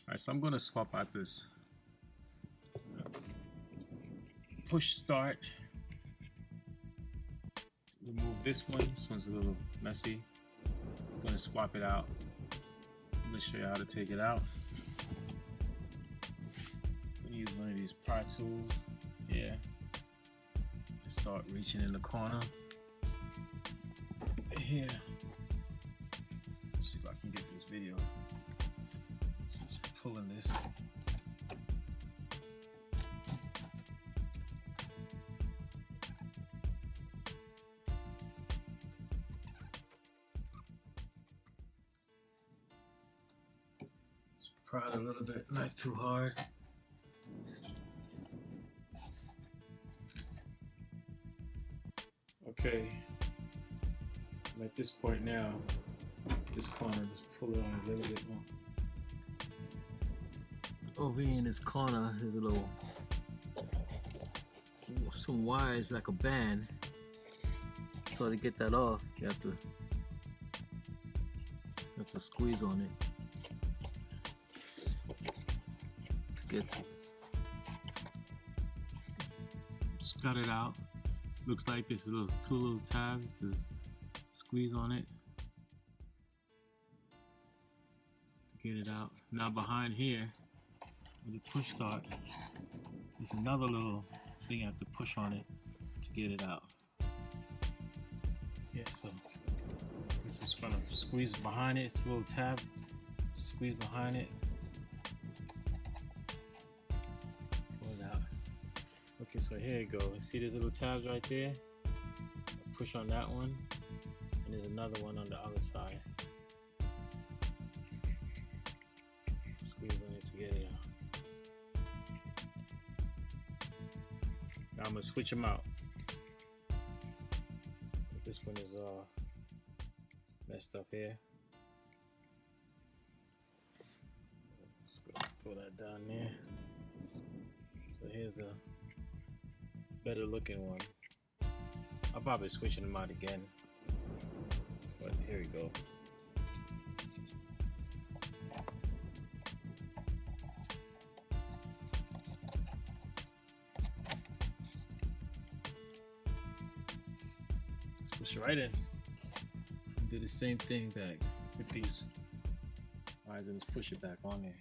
Alright, so I'm going to swap out this push start. Remove this one. This one's a little messy. I'm going to swap it out. I'm going to show you how to take it out. I'm going to use one of these pry tools here and start reaching in the corner here. Let's see if I can get this video. So just pulling this. Pry it a little bit, not too hard. Okay, I'm at this point now. This corner, just pull it on a little bit more. Over here in this corner, there's a little, some wires like a band. So to get that off, you have to squeeze on it to get to it. Just cut it out. Looks like there's two little tabs to squeeze on it to get it out. Now behind here, with the push start, there's another little thing you have to push on it to get it out. Yeah, so this is gonna squeeze behind it. It's a little tab. Squeeze behind it. Pull it out. Okay, so here you go. See these little tabs right there? Push on that one, and there's another one on the other side. Squeeze on it to get it out. Now I'm gonna switch them out. This one is messed up here. Just go throw that down there. So here's the better looking one. I'll probably switch them out again. But here we go. Push it right in. Do the same thing back with these wires and just push it back on there.